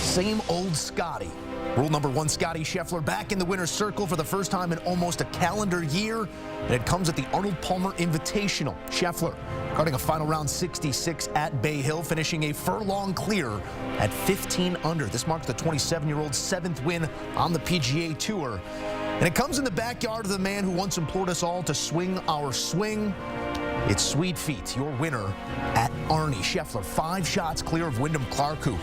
Same old Scottie. Rule number one, Scottie Scheffler back in the winner's circle for the first time in almost a calendar year, and it comes at the Arnold Palmer Invitational. Scheffler guarding a final round 66 at Bay Hill, finishing a furlong clear at 15 under. This marks the 27-year-old's seventh win on the PGA Tour. And it comes in the backyard of the man who once implored us all to swing our swing. It's Sweet Feet, your winner at Arnie. Scheffler 5 shots clear of Wyndham Clark, who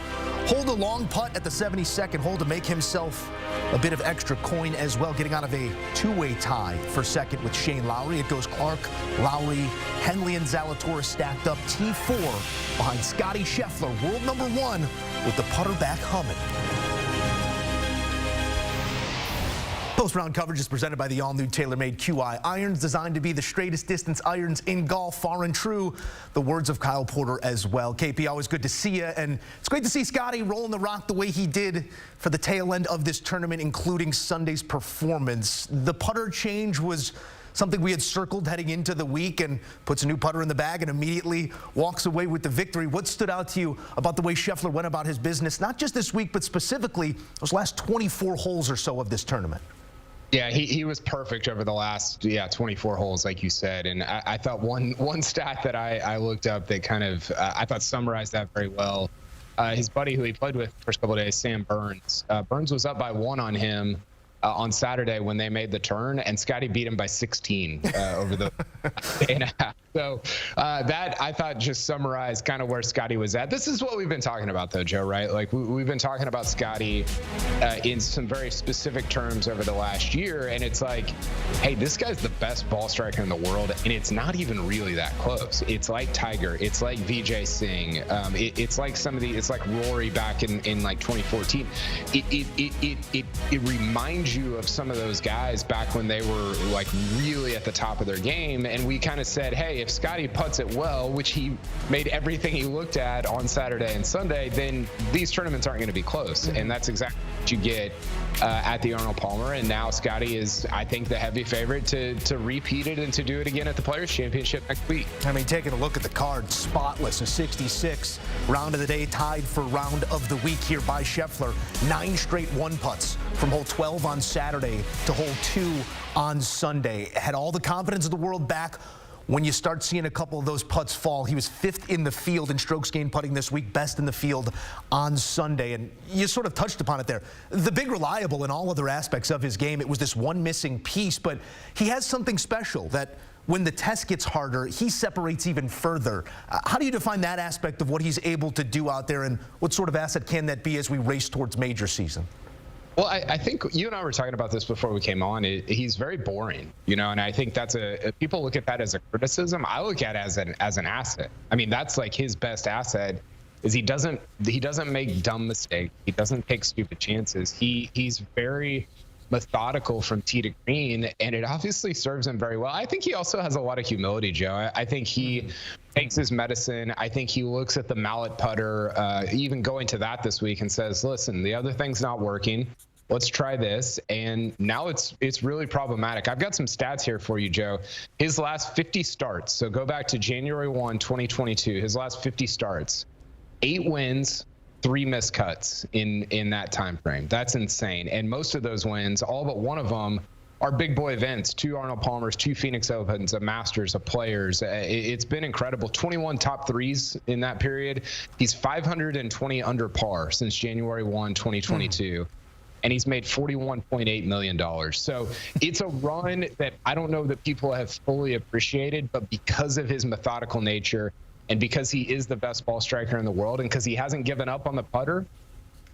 holed a long putt at the 72nd hole to make himself a bit of extra coin as well, getting out of a two-way tie for second with Shane Lowry. It goes Clark, Lowry, Henley, and Zalatoris stacked up T4 behind Scottie Scheffler, world number one, with the putter back humming. Post-round coverage is presented by the all-new TaylorMade QI irons, designed to be the straightest distance irons in golf, far and true. The words of Kyle Porter as well. KP, always good to see you, and it's great to see Scottie rolling the rock the way he did for the tail end of this tournament, including Sunday's performance. The putter change was something we had circled heading into the week, and puts a new putter in the bag and immediately walks away with the victory. What stood out to you about the way Scheffler went about his business, not just this week, but specifically those last 24 holes or so of this tournament? Yeah, he was perfect over the last 24 holes, like you said. And I thought one stat that I looked up that kind of I thought summarized that very well. His buddy who he played with the first couple of days, Sam Burns. Burns was up by 1 on him on Saturday when they made the turn, and Scottie beat him by 16 over the day and a half. So that, I thought, just summarized kind of where Scottie was at. This is what we've been talking about, though, Joe, right? Like, we've been talking about Scottie in some very specific terms over the last year, and it's like, hey, this guy's the best ball striker in the world, and it's not even really that close. It's like Tiger. It's like Vijay Singh. It's like it's like Rory back in like 2014. It reminds you of some of those guys back when they were like really at the top of their game, and we kind of said, hey, if Scottie putts it well, which he made everything he looked at on Saturday and Sunday, then these tournaments aren't going to be close. And that's exactly what you get at the Arnold Palmer. And now Scottie is, I think, the heavy favorite to repeat it and to do it again at the Players Championship next week. I mean, taking a look at the card, spotless, a 66, round of the day tied for round of the week here by Scheffler. 9 straight one-putts from hole 12 on Saturday to hole 2 on Sunday. Had all the confidence of the world back. When you start seeing a couple of those putts fall, he was 5th in the field in strokes gained putting this week, best in the field on Sunday. And you sort of touched upon it there. The big reliable in all other aspects of his game, it was this one missing piece, but he has something special that when the test gets harder, he separates even further. How do you define that aspect of what he's able to do out there, and what sort of asset can that be as we race towards major season? Well, I think you and I were talking about this before we came on. He's very boring, you know, and I think that's people look at that as a criticism. I look at it as an asset. I mean, that's like his best asset is he doesn't make dumb mistakes. He doesn't take stupid chances. He's very methodical from tee to green, and it obviously serves him very well. I think he also has a lot of humility, Joe. I think he takes his medicine. I think he looks at the mallet putter, even going to that this week, and says, listen, the other thing's not working. Let's try this. And now it's really problematic. I've got some stats here for you, Joe. His last 50 starts, so go back to January 1, 2022, his last 50 starts, 8 wins, 3 missed cuts in that time frame. That's insane. And most of those wins, all but one of them, are big boy events. 2 Arnold Palmers, 2 Phoenix Opens, a Masters, a Players. It's been incredible. 21 top 3s in that period. He's 520 under par since January 1, 2022. And he's made $41.8 million. So it's a run that I don't know that people have fully appreciated, but because of his methodical nature and because he is the best ball striker in the world and because he hasn't given up on the putter,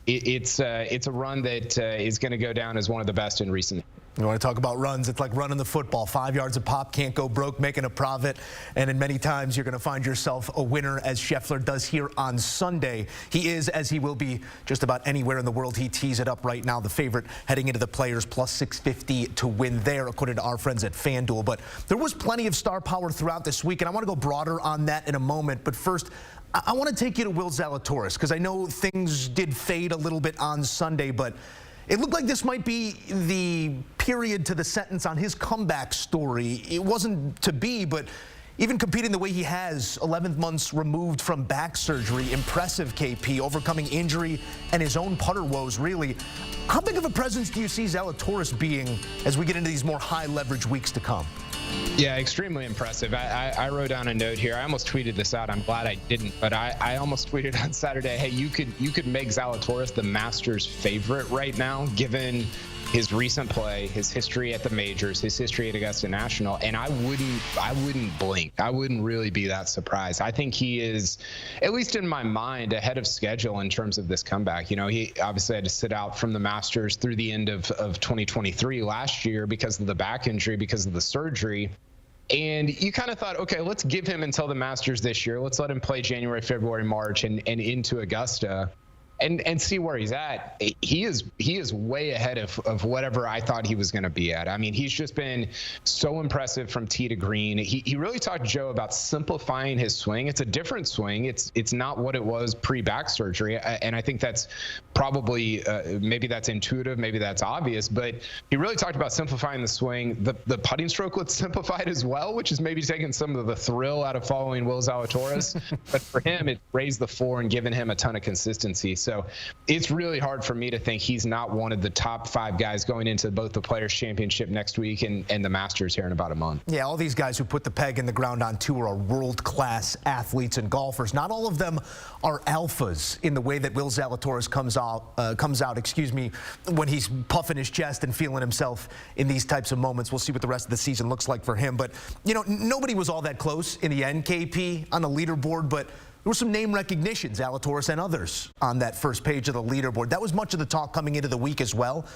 it's a run that is going to go down as one of the best in recent. You want to talk about runs? It's like running the football. 5 yards a pop, can't go broke, making a profit. And in many times, you're going to find yourself a winner, as Scheffler does here on Sunday. He is, as he will be just about anywhere in the world he tees it up right now, the favorite heading into the Players, plus 650 to win there, according to our friends at FanDuel. But there was plenty of star power throughout this week, and I want to go broader on that in a moment. But first, I want to take you to Will Zalatoris, because I know things did fade a little bit on Sunday, but it looked like this might be the period to the sentence on his comeback story. It wasn't to be, but even competing the way he has, 11 months removed from back surgery, impressive, KP, overcoming injury and his own putter woes, really. How big of a presence do you see Zalatoris being as we get into these more high-leverage weeks to come? Yeah, extremely impressive. I wrote down a note here. I almost tweeted this out. I'm glad I didn't, but I almost tweeted on Saturday, hey, you could make Zalatoris the Masters favorite right now, given his recent play, his history at the majors, his history at Augusta National, and I wouldn't blink. I wouldn't really be that surprised. I think he is, at least in my mind, ahead of schedule in terms of this comeback. You know, he obviously had to sit out from the Masters through the end of 2023 last year because of the back injury, because of the surgery. And you kind of thought, okay, let's give him until the Masters this year. Let's let him play January, February, March, and into Augusta. And see where he's at. He is way ahead of whatever I thought he was going to be at. I mean, he's just been so impressive from tee to green. He really talked to Joe about simplifying his swing. It's a different swing. It's not what it was pre-back surgery, and I think that's probably maybe that's intuitive, maybe that's obvious. But he really talked about simplifying the swing. The putting stroke looks simplified as well, which is maybe taking some of the thrill out of following Will Zalatoris. But for him, it raised the floor and given him a ton of consistency. So it's really hard for me to think he's not one of the top 5 guys going into both the Players' Championship next week and the Masters here in about a month. Yeah, all these guys who put the peg in the ground on tour are world-class athletes and golfers. Not all of them are alphas in the way that Will Zalatoris comes out, when he's puffing his chest and feeling himself in these types of moments. We'll see what the rest of the season looks like for him. But, you know, nobody was all that close in the end, KP, on the leaderboard, but there were some name recognition, Zalatoris and others, on that first page of the leaderboard. That was much of the talk coming into the week as well.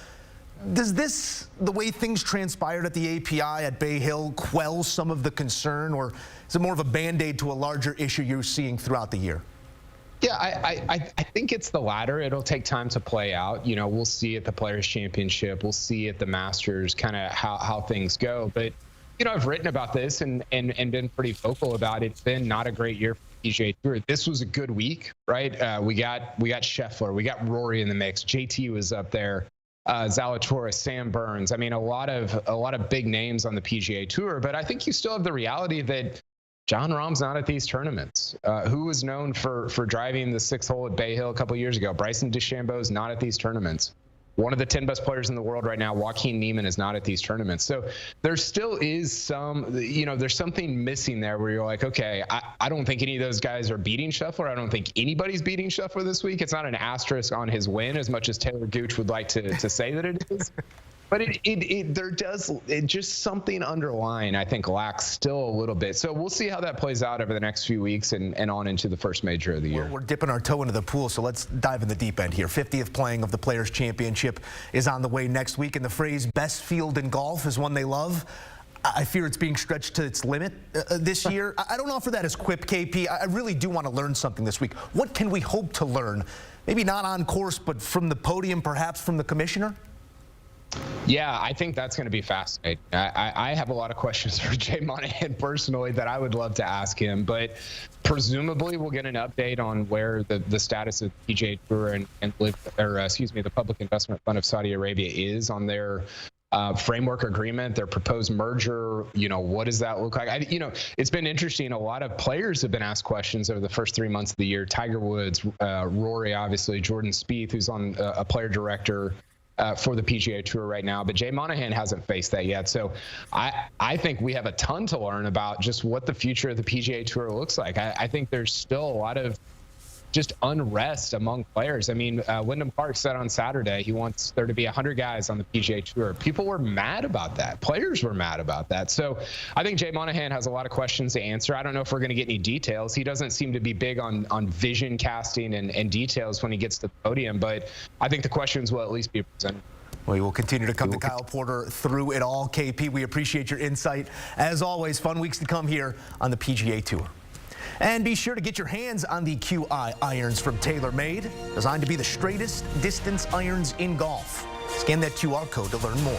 Does this, the way things transpired at the API at Bay Hill, quell some of the concern, or is it more of a Band-Aid to a larger issue you're seeing throughout the year? Yeah, I think it's the latter. It'll take time to play out. You know, we'll see at the Players' Championship. We'll see at the Masters kind of how things go. But, you know, I've written about this and been pretty vocal about it. It's been not a great year for PGA Tour. This was a good week, right? We got Scheffler, we got Rory in the mix. JT was up there, Zalatoris, Sam Burns. I mean, a lot of big names on the PGA Tour. But I think you still have the reality that Jon Rahm's not at these tournaments. Who was known for driving the 6th hole at Bay Hill a couple years ago? Bryson DeChambeau's not at these tournaments. One of the 10 best players in the world right now, Joaquin Niemann, is not at these tournaments. So there still is there's something missing there where you're like, okay, I don't think any of those guys are beating Scheffler. I don't think anybody's beating Scheffler this week. It's not an asterisk on his win as much as Taylor Gooch would like to say that it is. But it just something underlying, I think, lacks still a little bit. So we'll see how that plays out over the next few weeks and on into the first major of the year. We're dipping our toe into the pool, so let's dive in the deep end here. 50th playing of the Players' Championship is on the way next week, and the phrase best field in golf is one they love. I fear it's being stretched to its limit this year. I don't offer that as quip, KP. I really do want to learn something this week. What can we hope to learn? Maybe not on course, but from the podium, perhaps from the commissioner? Yeah, I think that's going to be fascinating. I have a lot of questions for Jay Monahan personally that I would love to ask him, but presumably we'll get an update on where the status of the PGA Tour and the Public Investment Fund of Saudi Arabia is on their framework agreement, their proposed merger. You know, what does that look like? It's been interesting. A lot of players have been asked questions over the first 3 months of the year. Tiger Woods, Rory, obviously, Jordan Spieth, who's on a player director for the PGA Tour right now, but Jay Monahan hasn't faced that yet. So I think we have a ton to learn about just what the future of the PGA Tour looks like. I think there's still a lot of just unrest among players. I mean, Wyndham Clark said on Saturday he wants there to be 100 guys on the PGA Tour. People were mad about that. Players were mad about that. So I think Jay Monahan has a lot of questions to answer. I don't know if we're going to get any details. He doesn't seem to be big on vision casting and details when he gets to the podium, but I think the questions will at least be presented. We will continue to come to Kyle Porter through it all. KP, we appreciate your insight. As always, fun weeks to come here on the PGA Tour. And be sure to get your hands on the QI irons from TaylorMade, designed to be the straightest distance irons in golf. Scan that QR code to learn more.